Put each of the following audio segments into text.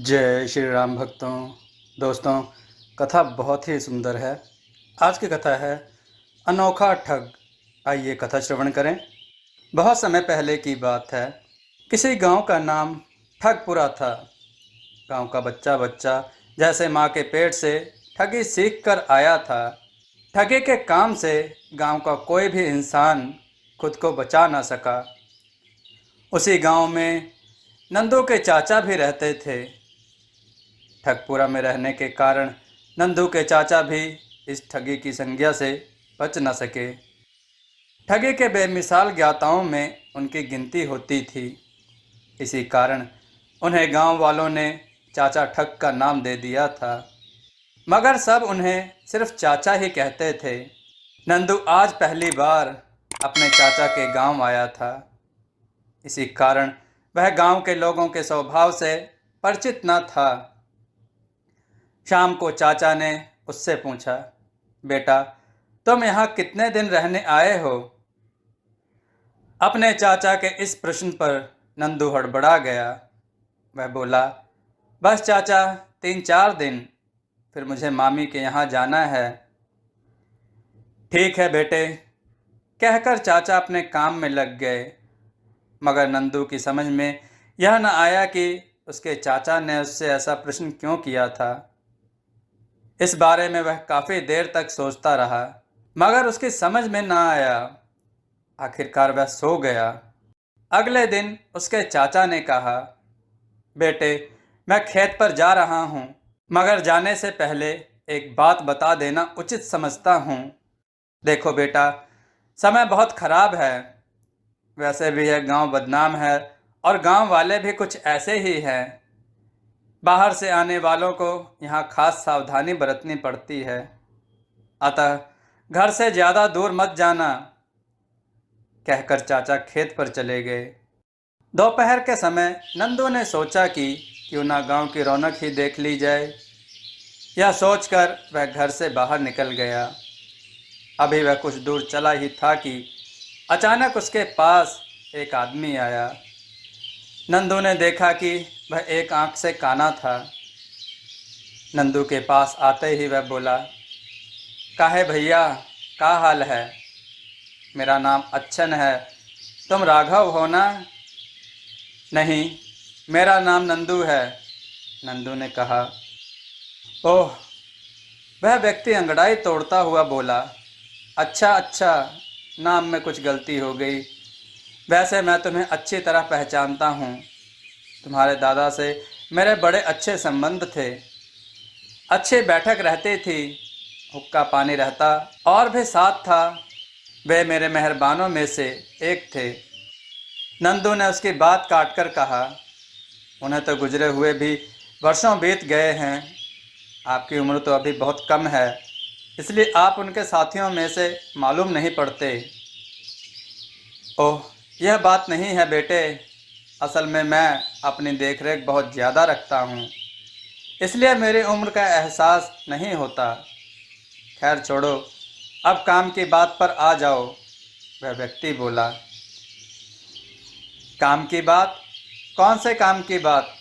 जय श्री राम भक्तों। दोस्तों, कथा बहुत ही सुंदर है। आज की कथा है अनोखा ठग। आइए कथा श्रवण करें। बहुत समय पहले की बात है। किसी गांव का नाम ठगपुरा था। गांव का बच्चा बच्चा जैसे माँ के पेट से ठगी सीख कर आया था। ठगी के काम से गांव का कोई भी इंसान खुद को बचा ना सका। उसी गांव में नंदू के चाचा भी रहते थे। ठगपुरा में रहने के कारण नंदू के चाचा भी इस ठगी की संज्ञा से बच न सके। ठगी के बेमिसाल ज्ञाताओं में उनकी गिनती होती थी। इसी कारण उन्हें गांव वालों ने चाचा ठग का नाम दे दिया था, मगर सब उन्हें सिर्फ चाचा ही कहते थे। नंदू आज पहली बार अपने चाचा के गांव आया था। इसी कारण वह गांव के लोगों के स्वभाव से परिचित न था। शाम को चाचा ने उससे पूछा, बेटा, तुम यहाँ कितने दिन रहने आए हो? अपने चाचा के इस प्रश्न पर नंदू हड़बड़ा गया। वह बोला, बस चाचा, 3-4 दिन, फिर मुझे मामी के यहाँ जाना है। ठीक है बेटे, कहकर चाचा अपने काम में लग गए। मगर नंदू की समझ में यह न आया कि उसके चाचा ने उससे ऐसा प्रश्न क्यों किया था। इस बारे में वह काफ़ी देर तक सोचता रहा, मगर उसकी समझ में न आया। आखिरकार वह सो गया। अगले दिन उसके चाचा ने कहा, बेटे, मैं खेत पर जा रहा हूँ, मगर जाने से पहले एक बात बता देना उचित समझता हूँ। देखो बेटा, समय बहुत खराब है। वैसे भी यह गांव बदनाम है और गांव वाले भी कुछ ऐसे ही हैं। बाहर से आने वालों को यहाँ खास सावधानी बरतनी पड़ती है। अतः घर से ज़्यादा दूर मत जाना। कहकर चाचा खेत पर चले गए। दोपहर के समय नंदू ने सोचा कि क्यों ना गांव की रौनक ही देख ली जाए। यह सोचकर वह घर से बाहर निकल गया। अभी वह कुछ दूर चला ही था कि अचानक उसके पास एक आदमी आया। नंदू ने देखा कि वह एक आंख से काना था। नंदू के पास आते ही वह बोला, काहे भैया, का हाल है? मेरा नाम अच्छन है। तुम राघव हो ना? नहीं, मेरा नाम नंदू है, नंदू ने कहा। ओह, वह व्यक्ति अंगड़ाई तोड़ता हुआ बोला, अच्छा अच्छा, नाम में कुछ गलती हो गई। वैसे मैं तुम्हें अच्छी तरह पहचानता हूँ। तुम्हारे दादा से मेरे बड़े अच्छे संबंध थे। अच्छी बैठक रहती थी, हुक्का पानी रहता और भी साथ था। वे मेरे मेहरबानों में से एक थे। नंदू ने उसकी बात काटकर कहा, उन्हें तो गुजरे हुए भी वर्षों बीत गए हैं। आपकी उम्र तो अभी बहुत कम है, इसलिए आप उनके साथियों में से मालूम नहीं पड़ते। ओह, यह बात नहीं है बेटे। असल में मैं अपनी देखरेख बहुत ज़्यादा रखता हूँ, इसलिए मेरी उम्र का एहसास नहीं होता। खैर छोड़ो, अब काम की बात पर आ जाओ, वह व्यक्ति बोला। काम की बात? कौन से काम की बात?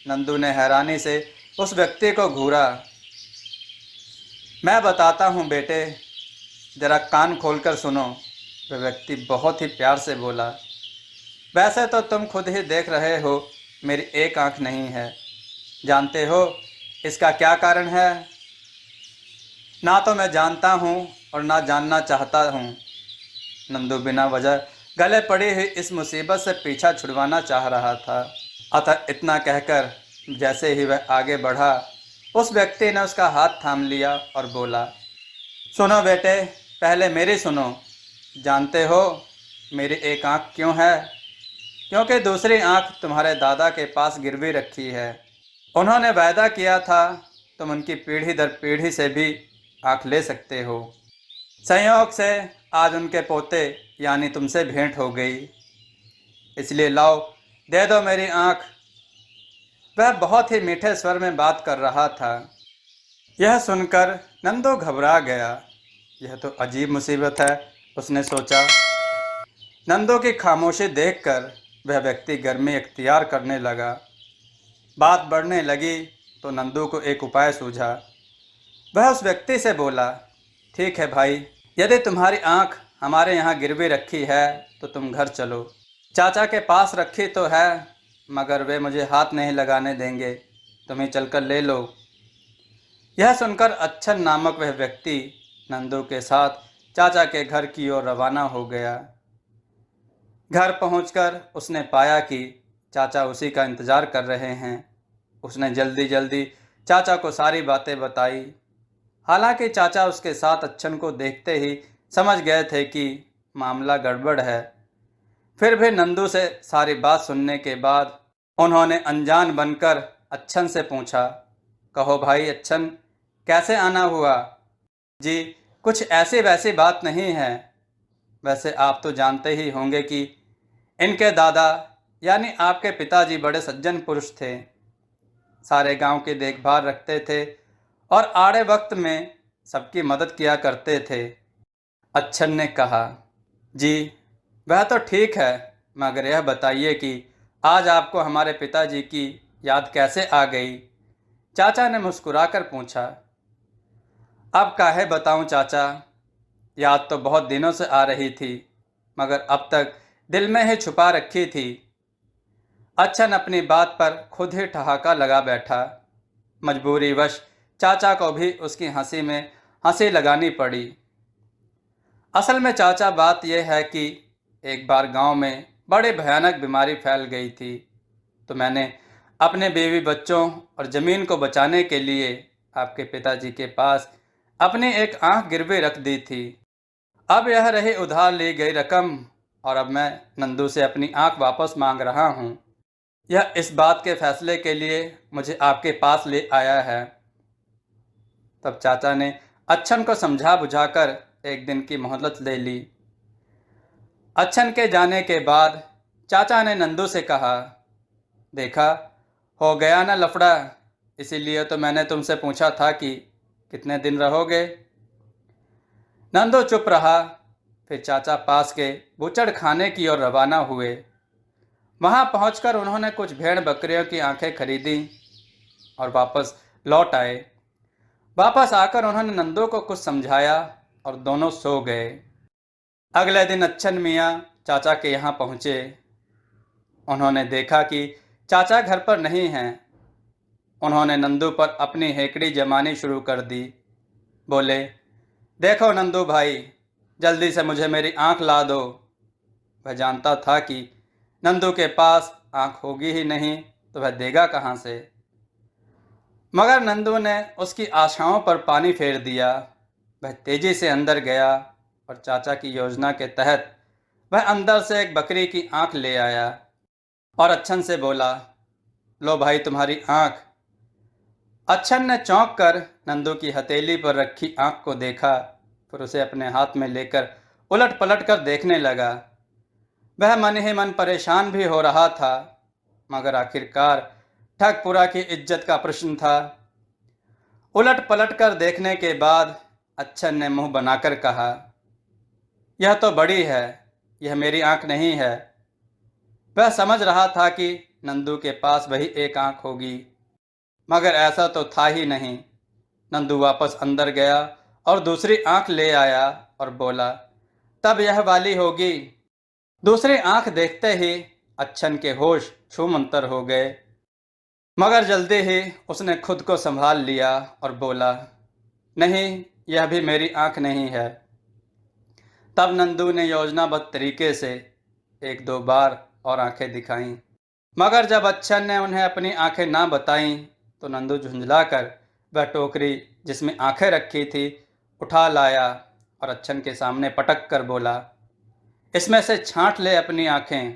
नंदू ने हैरानी से उस व्यक्ति को घूरा। मैं बताता हूँ बेटे, जरा कान खोलकर सुनो, वह व्यक्ति बहुत ही प्यार से बोला। वैसे तो तुम खुद ही देख रहे हो, मेरी एक आंख नहीं है। जानते हो इसका क्या कारण है? ना तो मैं जानता हूँ और ना जानना चाहता हूँ। नंदू बिना वजह गले पड़ी हुई इस मुसीबत से पीछा छुड़वाना चाह रहा था। अतः इतना कहकर जैसे ही वह आगे बढ़ा, उस व्यक्ति ने उसका हाथ थाम लिया और बोला, सुनो बेटे, पहले मेरी सुनो। जानते हो मेरी एक आंख क्यों है? क्योंकि दूसरी आंख तुम्हारे दादा के पास गिरवी रखी है। उन्होंने वायदा किया था तुम उनकी पीढ़ी दर पीढ़ी से भी आंख ले सकते हो। संयोग से आज उनके पोते यानी तुमसे भेंट हो गई, इसलिए लाओ, दे दो मेरी आंख। वह बहुत ही मीठे स्वर में बात कर रहा था। यह सुनकर नंदू घबरा गया। यह तो अजीब मुसीबत है, उसने सोचा। नंदू की खामोशी देखकर वह व्यक्ति गर्मी इख्तियार करने लगा। बात बढ़ने लगी तो नंदू को एक उपाय सूझा। वह उस व्यक्ति से बोला, ठीक है भाई, यदि तुम्हारी आंख हमारे यहाँ गिरवी रखी है तो तुम घर चलो। चाचा के पास रखी तो है, मगर वे मुझे हाथ नहीं लगाने देंगे, तुम्हें चलकर ले लो। यह सुनकर अच्छन नामक वह व्यक्ति नंदू के साथ चाचा के घर की ओर रवाना हो गया। घर पहुंचकर उसने पाया कि चाचा उसी का इंतज़ार कर रहे हैं। उसने जल्दी जल्दी चाचा को सारी बातें बताई। हालांकि चाचा उसके साथ अच्छन को देखते ही समझ गए थे कि मामला गड़बड़ है। फिर भी नंदू से सारी बात सुनने के बाद उन्होंने अनजान बनकर अच्छन से पूछा, कहो भाई अच्छन, कैसे आना हुआ? जी, कुछ ऐसी वैसी बात नहीं है। वैसे आप तो जानते ही होंगे कि इनके दादा यानी आपके पिताजी बड़े सज्जन पुरुष थे। सारे गांव की देखभाल रखते थे और आड़े वक्त में सबकी मदद किया करते थे। अच्छन ने कहा, जी वह तो ठीक है, मगर यह बताइए कि आज आपको हमारे पिताजी की याद कैसे आ गई? चाचा ने मुस्कुराकर पूछा। अब काहे बताऊं चाचा, याद तो बहुत दिनों से आ रही थी, मगर अब तक दिल में ही छुपा रखी थी। अच्छन अपनी बात पर खुद ही ठहाका लगा बैठा। मजबूरीवश चाचा को भी उसकी हंसी में हंसी लगानी पड़ी। असल में चाचा, बात यह है कि एक बार गांव में बड़ी भयानक बीमारी फैल गई थी, तो मैंने अपने बीवी बच्चों और ज़मीन को बचाने के लिए आपके पिताजी के पास अपनी एक आंख गिरवी रख दी थी। अब यह रही उधार ली गई रकम, और अब मैं नंदू से अपनी आंख वापस मांग रहा हूँ। यह इस बात के फैसले के लिए मुझे आपके पास ले आया है। तब चाचा ने अच्छन को समझा बुझाकर एक दिन की मोहलत ले ली। अच्छन के जाने के बाद चाचा ने नंदू से कहा, देखा, हो गया ना लफड़ा, इसीलिए तो मैंने तुमसे पूछा था कि कितने दिन रहोगे। नंदू चुप रहा। फिर चाचा पास के बूचड़ खाने की ओर रवाना हुए। वहां पहुंचकर उन्होंने कुछ भेड़ बकरियों की आंखें खरीदी और वापस लौट आए। वापस आकर उन्होंने नंदू को कुछ समझाया और दोनों सो गए। अगले दिन अच्छन मियाँ चाचा के यहाँ पहुँचे। उन्होंने देखा कि चाचा घर पर नहीं हैं। उन्होंने नंदू पर अपनी हेकड़ी जमानी शुरू कर दी। बोले, देखो नंदू भाई, जल्दी से मुझे मेरी आंख ला दो। वह जानता था कि नंदू के पास आंख होगी ही नहीं तो वह देगा कहाँ से। मगर नंदू ने उसकी आशाओं पर पानी फेर दिया। वह तेजी से अंदर गया और चाचा की योजना के तहत वह अंदर से एक बकरी की आंख ले आया और अच्छन से बोला, लो भाई तुम्हारी आंख। अच्छन ने चौंक कर नंदू की हथेली पर रखी आंख को देखा, फिर उसे अपने हाथ में लेकर उलट पलट कर देखने लगा। वह मन ही मन परेशान भी हो रहा था, मगर आखिरकार ठगपुरा की इज्जत का प्रश्न था। उलट पलट कर देखने के बाद अच्छन ने मुंह बनाकर कहा, यह तो बड़ी है, यह मेरी आंख नहीं है। वह समझ रहा था कि नंदू के पास वही एक आंख होगी, मगर ऐसा तो था ही नहीं। नंदू वापस अंदर गया और दूसरी आंख ले आया और बोला, तब यह वाली होगी। दूसरी आंख देखते ही अच्छन के होश छूमंतर हो गए, मगर जल्दी ही उसने खुद को संभाल लिया और बोला, नहीं, यह भी मेरी आंख नहीं है। तब नंदू ने योजनाबद्ध तरीके से एक दो बार और आंखें दिखाईं, मगर जब अच्छन ने उन्हें अपनी आंखें ना बताईं तो नंदू झुंझलाकर वह टोकरी जिसमें आंखें रखी थी उठा लाया और अच्छन के सामने पटक कर बोला, इसमें से छांट ले अपनी आंखें।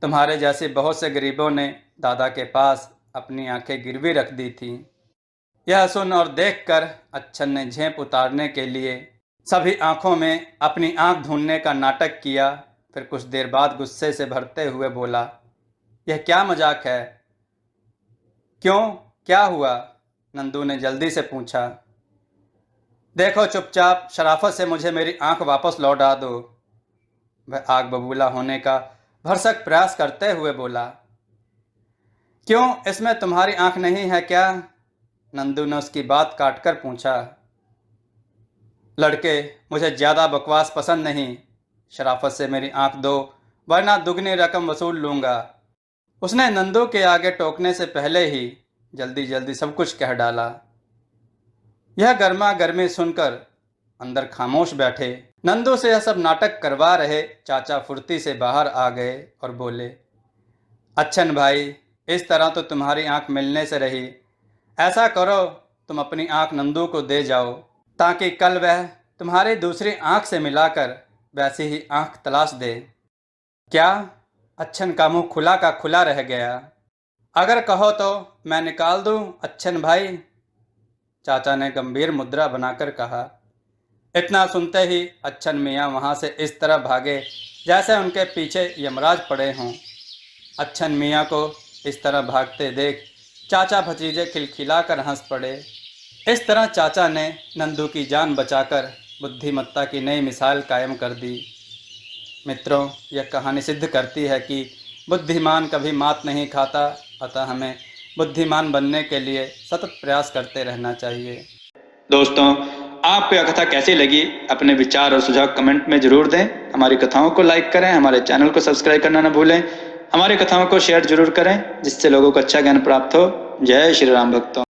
तुम्हारे जैसे बहुत से गरीबों ने दादा के पास अपनी आंखें गिरवी रख दी थीं। यह सुन और देखकर अच्छन ने झेप उतारने के लिए सभी आंखों में अपनी आंख ढूंढने का नाटक किया। फिर कुछ देर बाद गुस्से से भरते हुए बोला, यह क्या मजाक है? क्यों, क्या हुआ? नंदू ने जल्दी से पूछा। देखो, चुपचाप शराफत से मुझे मेरी आंख वापस लौटा दो। वह आग बबूला होने का भरसक प्रयास करते हुए बोला। क्यों, इसमें तुम्हारी आंख नहीं है क्या? नंदू ने उसकी बात काटकर पूछा। लड़के, मुझे ज़्यादा बकवास पसंद नहीं। शराफत से मेरी आंख दो, वरना दुगनी रकम वसूल लूँगा। उसने नंदू के आगे टोकने से पहले ही जल्दी जल्दी सब कुछ कह डाला। यह गर्मा गर्मी सुनकर अंदर खामोश बैठे। नंदू से यह सब नाटक करवा रहे चाचा फुर्ती से बाहर आ गए और बोले, अच्छन भाई, इस तरह तो तुम्हारी आंख मिलने से रही। ऐसा करो, तुम अपनी आंख नंदू को दे जाओ, ताकि कल वह तुम्हारी दूसरी आंख से मिलाकर वैसी ही आंख तलाश दे। क्या? अच्छन का मुंह खुला का खुला रह गया। अगर कहो तो मैं निकाल दूं, अच्छन भाई, चाचा ने गंभीर मुद्रा बनाकर कहा। इतना सुनते ही अच्छन मियाँ वहाँ से इस तरह भागे जैसे उनके पीछे यमराज पड़े हों। अच्छन मियाँ को इस तरह भागते देख चाचा भतीजे खिलखिलाकर हंस पड़े। इस तरह चाचा ने नंदू की जान बचाकर बुद्धिमत्ता की नई मिसाल कायम कर दी। मित्रों, यह कहानी सिद्ध करती है कि बुद्धिमान कभी मात नहीं खाता, अतः हमें बुद्धिमान बनने के लिए सतत प्रयास करते रहना चाहिए। दोस्तों, आपको यह कथा कैसी लगी? अपने विचार और सुझाव कमेंट में जरूर दें। हमारी कथाओं को लाइक करें, हमारे चैनल को सब्सक्राइब करना न भूलें। हमारी कथाओं को शेयर जरूर करें, जिससे लोगों को अच्छा ज्ञान प्राप्त हो। जय श्री राम भक्तों।